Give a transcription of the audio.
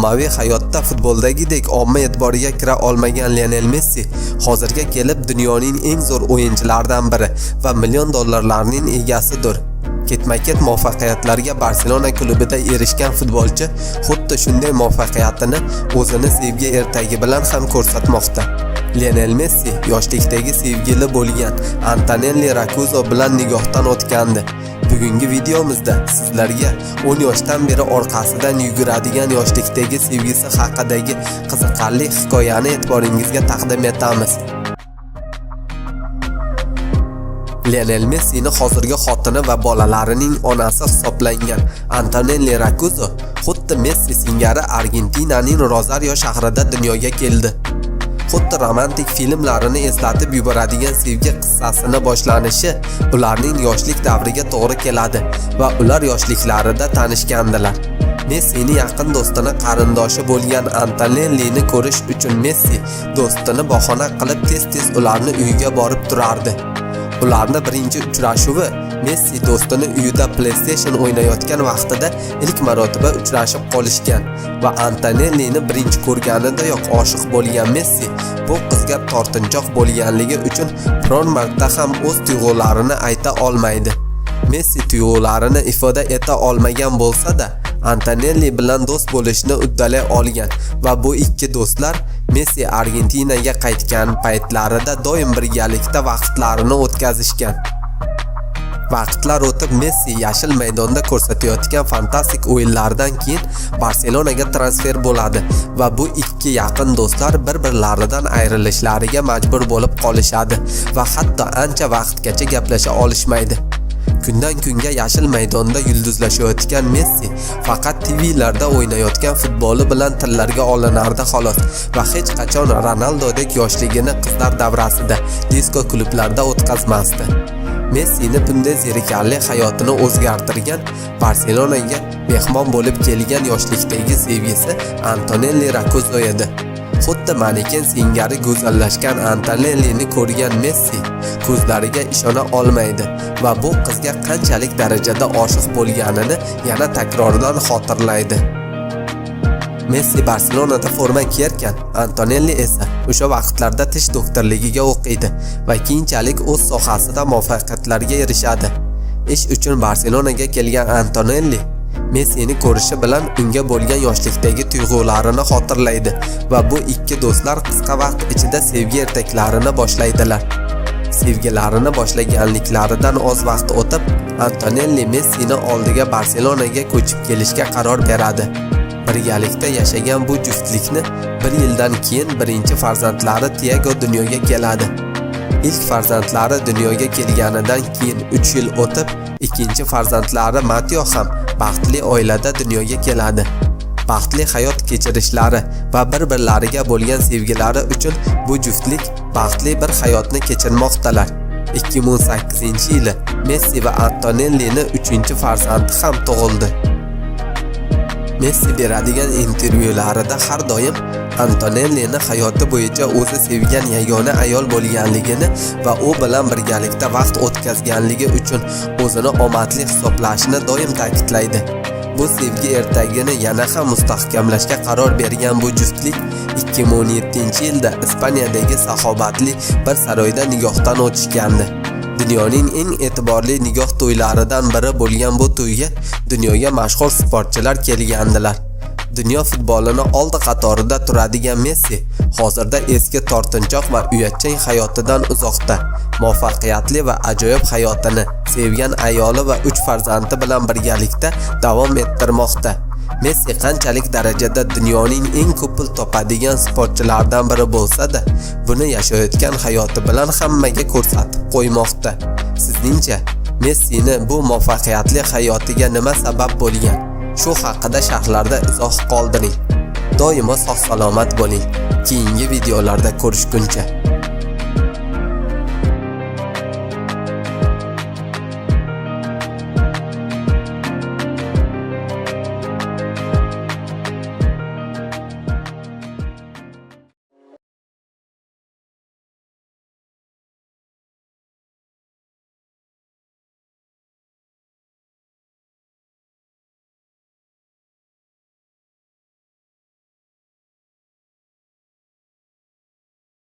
Ommaviy hayotda futboldagidek omma e'tiboriga kira olmagan Lionel Messi hozirga kelib dunyoning eng zo'r o'yinchilaridan biri va million dollarlarning egasidir. Ketma-ket muvaffaqiyatlarga Barselona klubida erishgan futbolchi xuddi shunday muvaffaqiyatini o'zini sevgi ertagi bilan ham ko'rsatmoqda. Lionel Messi yoshlikdagi sevgili bo'lgan Antonelli Roccuzzo bilan nikohdan o'tgandi. Bugungi videomizda sizlarga 10 yoshdan beri orqasidan yuguradigan yoshlikdagi sevgisi haqidagi qiziqarli hikoyani e'tiboringizga taqdim etamiz. Lionel Messini hozirgi xotini va bolalarining onasi hisoblangan Antonelli Roccuzzo xuddi Messi singari Argentinaning Rosario shahrida dunyoga keldi. Xuddi romantik filmlarini eslatib yuboradigan sevgi qissasini boshlanishi ularning yoshlik davriga to'g'ri keladi va ular yoshliklarida tanishgandilar. Messini yaqin do'stini qarindoshi bo'lgan Antonellini ko'rish uchun Messi do'stini bahona qilib tez-tez ularni uyiga borib turardi. Ularni birinchi uchrashuvi Messi do'stini uyida PlayStation o'ynayotgan vaqtida ilk marotaba uchrashib qolishgan va Antonellini birinchi ko'rganidayoq oshiq bo'lgan Messi bu qizga tortinchoq bo'lganligi uchun biron marta ham o'z tuyg'ularini ayta olmaydi. Messi tuyg'ularini ifoda eta olmagan bo'lsa-da, Antonelli bilan do'st bo'lishni uddalay olgan va bu ikki do'stlar Messi Argentinaga qaytgan paytlarida doim birgalikda vaqtlarini o'tkazishgan. Vaqtlar o'tib Messi yashil maydonda ko'rsatayotgan fantastik o'yinlardan keyin Barselonaga transfer bo'ladi va bu ikki yaqin do'stlar bir-birlaridan ayrilishlariga majbur bo'lib qolishadi va hatto ancha vaqtgacha gaplasha olishmaydi. Kundan kunga yashil maydonda yulduzlashayotgan Messi faqat TVlarda o'ynayotgan futboli bilan tillarga olinardi xolos va hech qachon Ronaldodek yoshligini qizlar davrasida disko klublarda o'tkazmasdi. Messini bunday zerikarli hayotini o'zgartirgan Barselonaga mehmon bo'lib kelgan yoshlikdagi sevgisi Antonelli Roccuzzo edi. Xuddi maneken singari go'zallashgan Antonellini ko'rgan Messi ko'zlariga ishona olmaydi va bu qizga qanchalik darajada oshiq bo'lganini yana takrordan xotirlaydi. Messi Barselonada forma kiyarkan, Antonelli esa o'sha vaqtlarda tish doktorligiga o'qiydi va keyinchalik o'z sohasida muvaffaqiyatlarga erishadi. Ish uchun Barselonaga kelgan Antonelli Messini ko'rishi bilan unga bo'lgan yoshlikdagi tuyg'ularini xotirlaydi va bu ikki do'stlar qisqa vaqt ichida sevgi ertaklarini boshlaydilar. Sevgilarini boshlaganliklaridan oz vaqt o'tib, Antonelli Messini oldiga Barselonaga ko'chib kelishga qaror beradi. Birgalikda yashagan bu juftlikni bir yildan keyin birinchi farzandlari Tiago dunyoga keladi. İlk farzandlari dunyoga kelganidan keyin 3 yil o'tib, ikkinchi farzandlari Mateo ham baxtli oilada dunyoga keladi. Baxtli hayot kechirishlari va bir-birlariga bo'lgan sevgilari uchun bu juftlik baxtli bir hayotni kechirmoqdalar. 2008-yili Messi va Antonellini 3-farzandi ham tug'ildi. Messi beradigan intervyularida har doim Antonellini hayoti bo'yicha o'zi sevgan yagona ayol bo'lganligini va u bilan birgalikda vaqt o'tkazganligi uchun o'zini omadli hisoblashini doim ta'kidlaydi. Bu sevgi ertagini yana ham mustahkamlashga qaror bergan bu juftlik 2017-yilda Ispaniyadagi saxovatli bir saroyda nikohdan o'tishgandi. Dunyoning eng e'tiborli nikoh to'ylaridan biri bo'lgan bu to'yga dunyoga mashhur sportchilar kelgandilar. Dunyo futbolini oldi qatorida turadigan Messi hozirda eski tortinchoq va uyatchang hayotidan uzoqda, muvaffaqiyatli va ajoyib hayotini sevgan ayoli va 3 farzandi bilan birgalikda davom ettirmoqda. Messi qanchalik darajada dunyoning eng ko'p pul topadigan sportchilardan biri bo'lsa-da, buni yashayotgan hayoti bilan hammaga ko'rsatib qo'ymoqda. Sizningcha Messini bu muvaffaqiyatli hayotiga nima sabab bo'lgan? Shu haqida sharhlarda izoh qoldiring. Doimo sog' salomat bo'ling. Keyingi videolarda ko'rishguncha